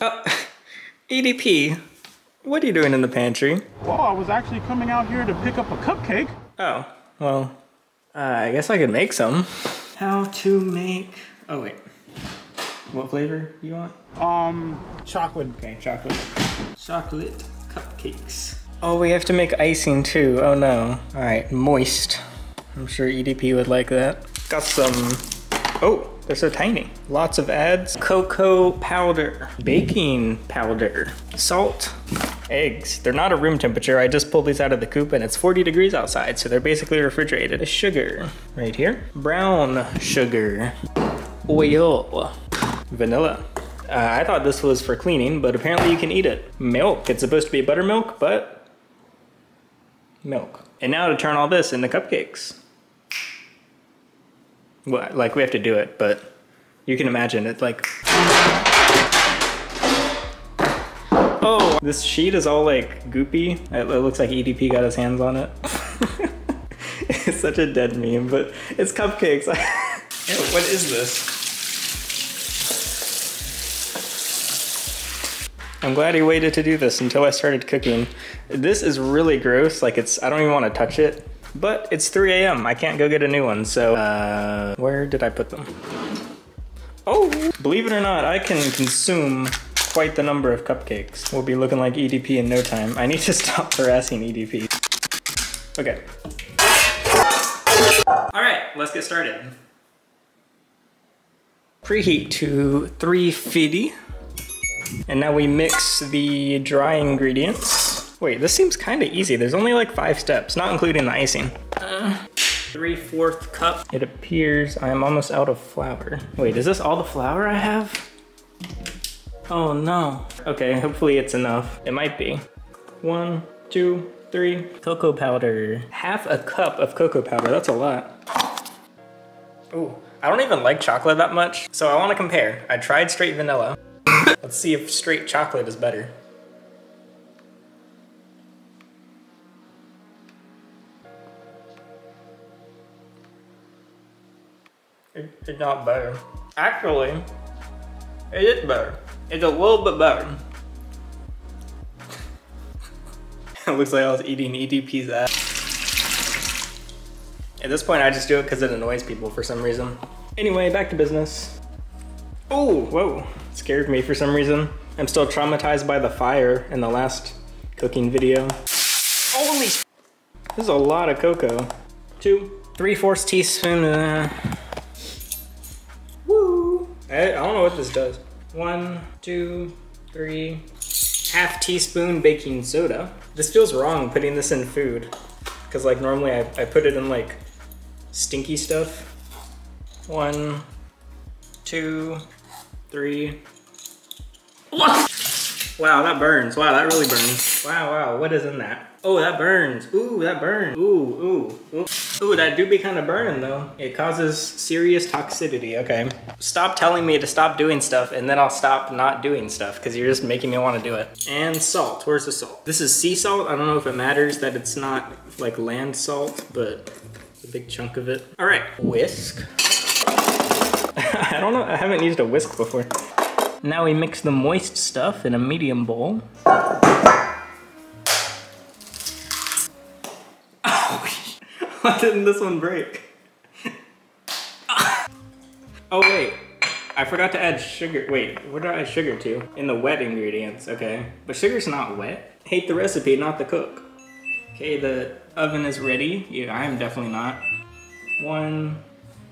Oh, EDP, what are you doing in the pantry? Well, I was actually coming out here to pick up a cupcake. Oh, well, I guess I could make some. How to make, oh wait. What flavor do you want? Chocolate. Okay, chocolate. Chocolate cupcakes. Oh, we have to make icing too. Oh no. All right, moist. I'm sure EDP would like that. Got some, oh, they're so tiny. Lots of ads. Cocoa powder, baking powder, salt, eggs. They're not at room temperature. I just pulled these out of the coop and it's 40 degrees outside, so they're basically refrigerated. Sugar, right here. Brown sugar, oil, vanilla. I thought this was for cleaning, but apparently you can eat it. Milk, it's supposed to be buttermilk, but milk. And now to turn all this into cupcakes. Well, like we have to do it, but you can imagine it like. Oh, this sheet is all like goopy. It looks like EDP got his hands on it. It's such a dead meme, but it's cupcakes. Ew, what is this? I'm glad he waited to do this until I started cooking. This is really gross, like I don't even want to touch it, but it's 3 a.m. I can't go get a new one, so where did I put them? Oh, believe it or not, I can consume quite the number of cupcakes. We'll be looking like EDP in no time. I need to stop harassing EDP. Okay. All right, let's get started. Preheat to 350. And now we mix the dry ingredients. Wait, this seems kind of easy. There's only like 5 steps, not including the icing. 3/4 cup. It appears I'm almost out of flour. Wait, is this all the flour I have? Oh no. Okay, hopefully it's enough. It might be. 1, 2, 3. Cocoa powder. 1/2 cup of cocoa powder, that's a lot. Ooh, I don't even like chocolate that much, so I want to compare. I tried straight vanilla. Let's see if straight chocolate is better. It's not better. Actually, it is better. It's a little bit better. It looks like I was eating EDP's ass. At this point, I just do it because it annoys people for some reason. Anyway, back to business. Oh, whoa. Scared me for some reason. I'm still traumatized by the fire in the last cooking video. Holy, this is a lot of cocoa. 2 3/4 teaspoon. Woo! I don't know what this does. 1, 2, 3. 1/2 teaspoon baking soda. This feels wrong putting this in food. Cause like normally I put it in like stinky stuff. 1, 2, 3. Wow, that burns. Wow, that really burns. Wow, wow, what is in that? Oh, that burns. Ooh, that burns. Ooh, ooh, ooh. Ooh, that do be kind of burning though. It causes serious toxicity, okay. Stop telling me to stop doing stuff and then I'll stop not doing stuff because you're just making me want to do it. And salt, where's the salt? This is sea salt. I don't know if it matters that it's not like land salt, but it's a big chunk of it. All right, whisk. I don't know, I haven't used a whisk before. Now we mix the moist stuff in a medium bowl. Oh, why didn't this one break? Oh wait, I forgot to add sugar. Wait, where did I add sugar to? In the wet ingredients, okay. But sugar's not wet. Hate the recipe, not the cook. Okay, the oven is ready. Yeah, I am definitely not. 1,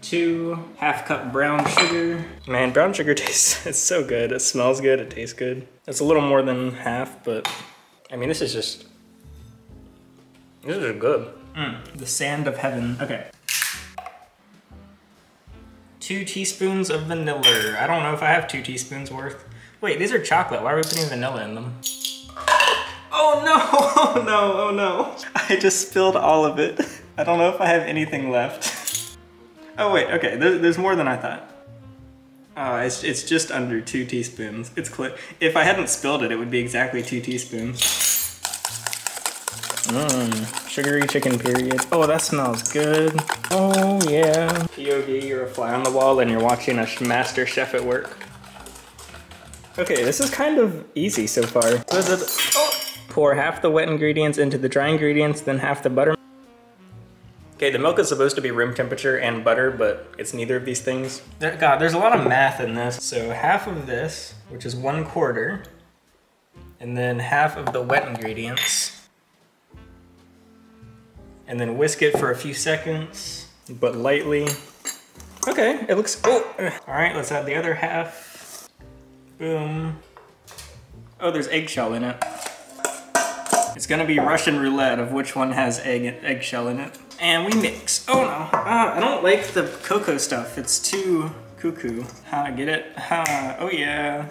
2, 1/2 cup brown sugar. Man, brown sugar tastes, it's so good. It smells good, it tastes good. It's a little more than half, but I mean, this is just good. The sand of heaven, okay. 2 teaspoons of vanilla. I don't know if I have 2 teaspoons worth. Wait, these are chocolate. Why are we putting vanilla in them? Oh no, oh no, oh no. I just spilled all of it. I don't know if I have anything left. Oh wait, okay, there's more than I thought. It's just under 2 teaspoons. It's clear. If I hadn't spilled it, it would be exactly 2 teaspoons. Sugary chicken period. Oh, that smells good. Oh yeah. POV, you're a fly on the wall and you're watching a master chef at work. Okay, this is kind of easy so far. Pour half the wet ingredients into the dry ingredients, then half the butter. Okay, the milk is supposed to be room temperature and butter, but it's neither of these things. God, there's a lot of math in this. So half of this, which is 1/4, and then half of the wet ingredients. And then whisk it for a few seconds, but lightly. Okay, it looks, all right, let's add the other half. Boom. Oh, there's eggshell in it. It's gonna be Russian roulette of which one has eggshell in it. And we mix. Oh no, I don't like the cocoa stuff. It's too cuckoo. Ha, get it? Ha, oh yeah.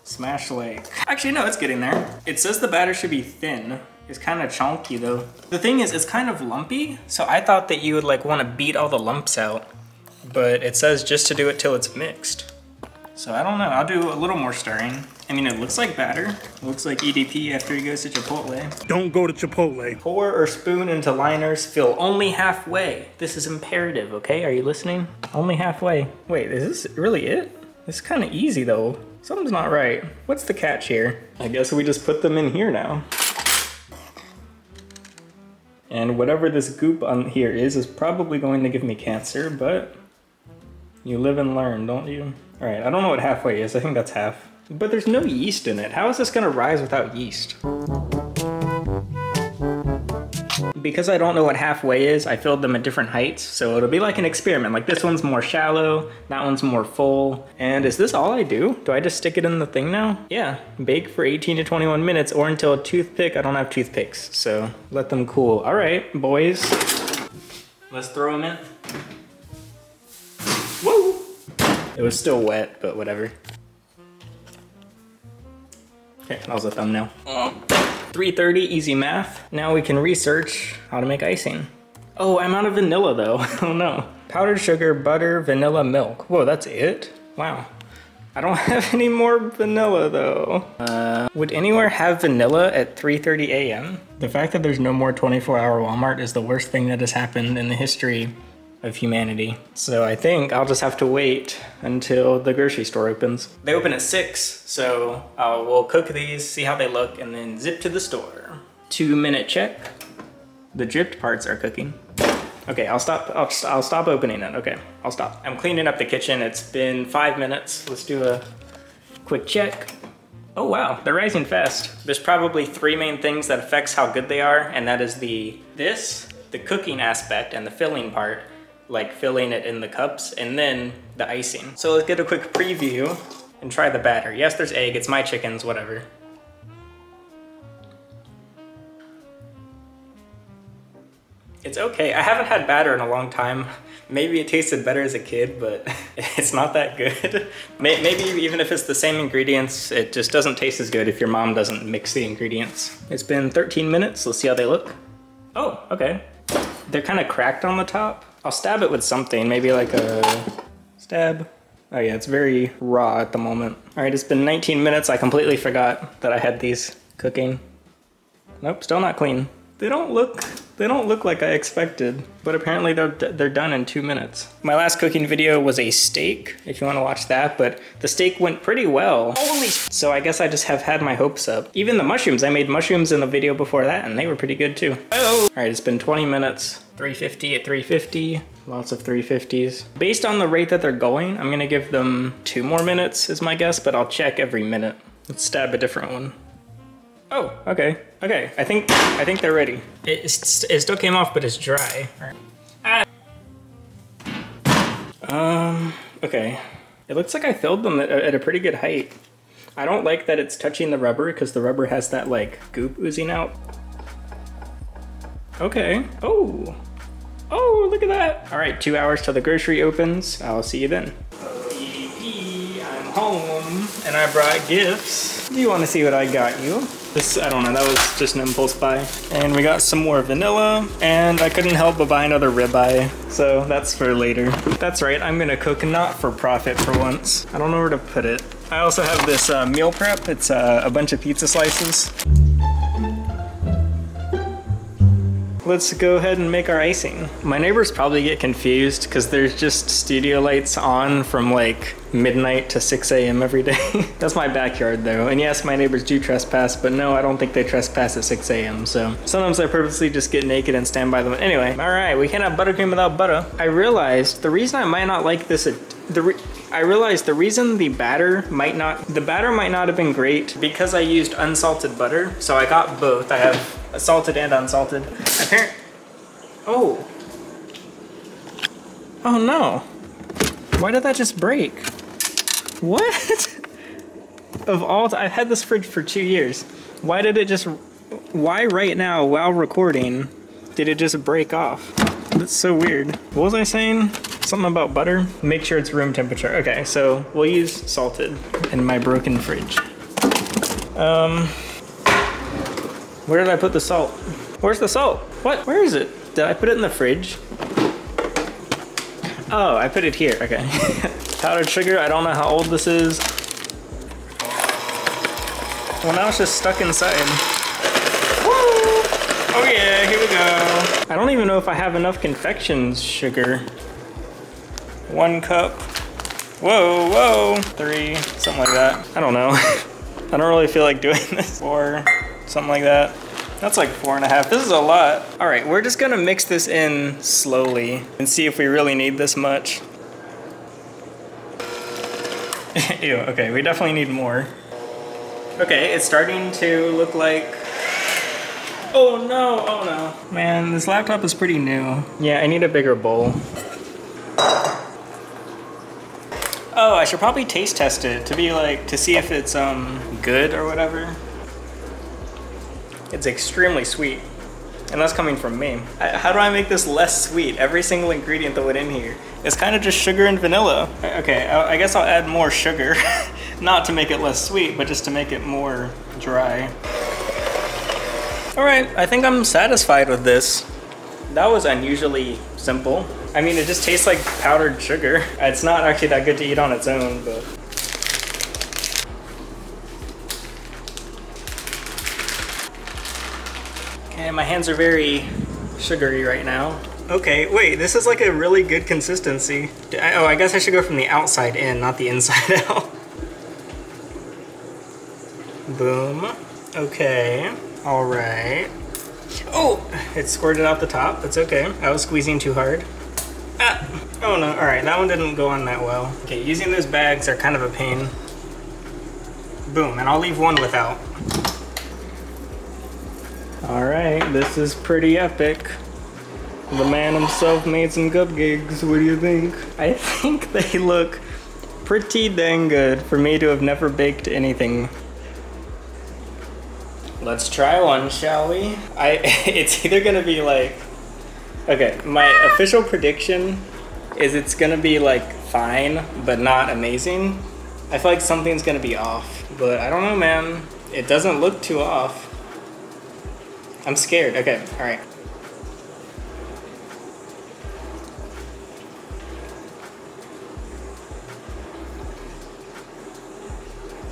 Smash like. Actually, no, it's getting there. It says the batter should be thin. It's kind of chunky though. The thing is, it's kind of lumpy. So I thought that you would like want to beat all the lumps out, but it says just to do it till it's mixed. So I don't know, I'll do a little more stirring. I mean, it looks like batter. It looks like EDP after he goes to Chipotle. Don't go to Chipotle. Pour or spoon into liners, fill only halfway. This is imperative, okay? Are you listening? Only halfway. Wait, is this really it? This is kind of easy though. Something's not right. What's the catch here? I guess we just put them in here now. And whatever this goop on here is probably going to give me cancer, but you live and learn, don't you? All right, I don't know what halfway is. I think that's half. But there's no yeast in it. How is this gonna rise without yeast? Because I don't know what halfway is, I filled them at different heights. So it'll be like an experiment. Like this one's more shallow, that one's more full. And is this all I do? Do I just stick it in the thing now? Yeah, bake for 18 to 21 minutes or until a toothpick. I don't have toothpicks, so let them cool. All right, boys. Let's throw them in. Whoa! It was still wet, but whatever. Okay, that was a thumbnail. 3:30, easy math. Now we can research how to make icing. Oh, I'm out of vanilla though. Oh no. Powdered sugar, butter, vanilla, milk. Whoa, that's it? Wow. I don't have any more vanilla though. Would anywhere have vanilla at 3:30 a.m.? The fact that there's no more 24-hour Walmart is the worst thing that has happened in the history of humanity. So I think I'll just have to wait until the grocery store opens. They open at 6, so we'll cook these, see how they look, and then zip to the store. 2-minute check. The dripped parts are cooking. Okay, I'll stop opening it. Okay, I'll stop. I'm cleaning up the kitchen. It's been 5 minutes. Let's do a quick check. Oh wow, they're rising fast. There's probably 3 main things that affects how good they are, and that is the cooking aspect and the filling part, like filling it in the cups, and then the icing. So let's get a quick preview and try the batter. Yes, there's egg, it's my chickens, whatever. It's okay, I haven't had batter in a long time. Maybe it tasted better as a kid, but it's not that good. Maybe even if it's the same ingredients, it just doesn't taste as good if your mom doesn't mix the ingredients. It's been 13 minutes, let's see how they look. Oh, okay. They're kind of cracked on the top. I'll stab it with something, maybe like a stab. Oh yeah, it's very raw at the moment. All right, it's been 19 minutes. I completely forgot that I had these cooking. Nope, still not clean. They don't look like I expected, but apparently they're done in 2 minutes. My last cooking video was a steak, if you want to watch that, but the steak went pretty well. Holy! So I guess I just have had my hopes up. Even the mushrooms, I made mushrooms in the video before that, and they were pretty good too. Oh! All right, it's been 20 minutes. 350 at 350. Lots of 350s. Based on the rate that they're going, I'm gonna give them 2 more minutes is my guess, but I'll check every minute. Let's stab a different one. Oh, okay. Okay, I think they're ready. It still came off, but it's dry. All right. Okay. It looks like I filled them at a pretty good height. I don't like that it's touching the rubber because the rubber has that like goop oozing out. Okay. Oh. Oh, look at that. All right, 2 hours till the grocery opens. I'll see you then. I'm home and I brought gifts. Do you want to see what I got you? This, I don't know, that was just an impulse buy. And we got some more vanilla, and I couldn't help but buy another ribeye, so that's for later. That's right, I'm gonna cook not for profit for once. I don't know where to put it. I also have this meal prep. It's a bunch of pizza slices. Let's go ahead and make our icing. My neighbors probably get confused because there's just studio lights on from like midnight to 6 a.m. every day. That's my backyard though. And yes, my neighbors do trespass, but no, I don't think they trespass at 6 a.m. So sometimes I purposely just get naked and stand by them. Anyway, all right, we can't have buttercream without butter. I realized the reason I might not like this, I realized the reason the batter might not have been great because I used unsalted butter. So I got both. I have salted and unsalted. Oh no. Why did that just break? What? I've had this fridge for 2 years. Why right now while recording did it just break off? That's so weird. What was I saying? Something about butter? Make sure it's room temperature. Okay, so we'll use salted in my broken fridge. Where did I put the salt? Where's the salt? What? Where is it? Did I put it in the fridge? Oh, I put it here, okay. Powdered sugar, I don't know how old this is. Well, now it's just stuck inside. Woo! Oh yeah, here we go. I don't even know if I have enough confections sugar. 1 cup. Whoa, 3, something like that. I don't know. I don't really feel like doing this. 4, something like that. That's like 4.5. This is a lot. All right, we're just gonna mix this in slowly and see if we really need this much. Ew, okay, we definitely need more. Okay, it's starting to look like... Oh no. Man, this laptop is pretty new. Yeah, I need a bigger bowl. Oh, I should probably taste test it to see if it's good or whatever. It's extremely sweet, and that's coming from me. How do I make this less sweet? Every single ingredient that went in here is kind of just sugar and vanilla. Okay, I guess I'll add more sugar, not to make it less sweet, but just to make it more dry. All right, I think I'm satisfied with this. That was unusually simple. I mean, it just tastes like powdered sugar. It's not actually that good to eat on its own, but. Okay, my hands are very sugary right now. Okay, wait, this is like a really good consistency. Oh, I guess I should go from the outside in, not the inside out. Boom. Okay, all right. Oh, it squirted out the top. That's okay. I was squeezing too hard. Ah, oh no, all right, that one didn't go on that well. Okay, using those bags are kind of a pain. Boom, and I'll leave one without. All right, this is pretty epic. The man himself made some cupcakes. What do you think? I think they look pretty dang good for me to have never baked anything. Let's try one, shall we? It's either gonna be like, okay, my official prediction is it's gonna be like fine, but not amazing. I feel like something's gonna be off, but I don't know, man. It doesn't look too off. I'm scared. Okay, all right.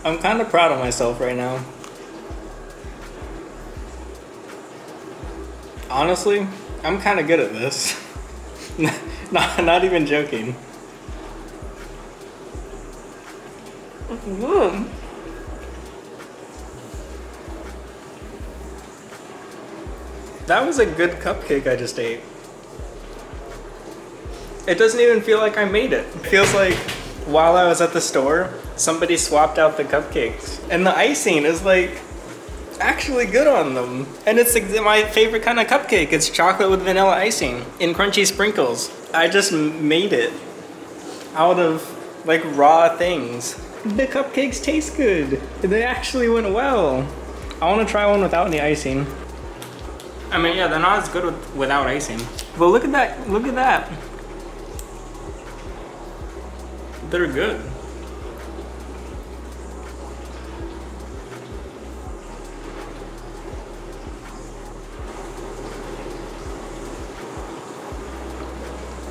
I'm kind of proud of myself right now. Honestly, I'm kind of good at this. not even joking. That was a good cupcake I just ate. It doesn't even feel like I made it. It feels like while I was at the store, somebody swapped out the cupcakes. And the icing is like actually good on them. And it's my favorite kind of cupcake. It's chocolate with vanilla icing and crunchy sprinkles. I just made it out of like raw things. The cupcakes taste good. They actually went well. I want to try one without any icing. I mean, yeah, they're not as good without icing. But look at that, look at that. They're good.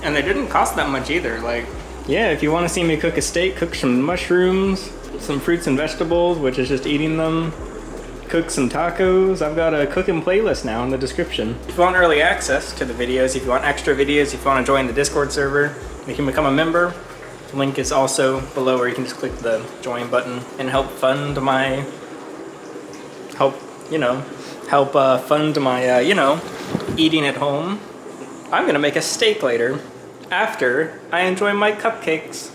And they didn't cost that much either. Like, yeah, if you want to see me cook a steak, cook some mushrooms, some fruits and vegetables, which is just eating them. Cook some tacos. I've got a cooking playlist now in the description. If you want early access to the videos, if you want extra videos, if you want to join the Discord server, you can become a member. The link is also below where you can just click the join button and help fund my, eating at home. I'm gonna make a steak later after I enjoy my cupcakes.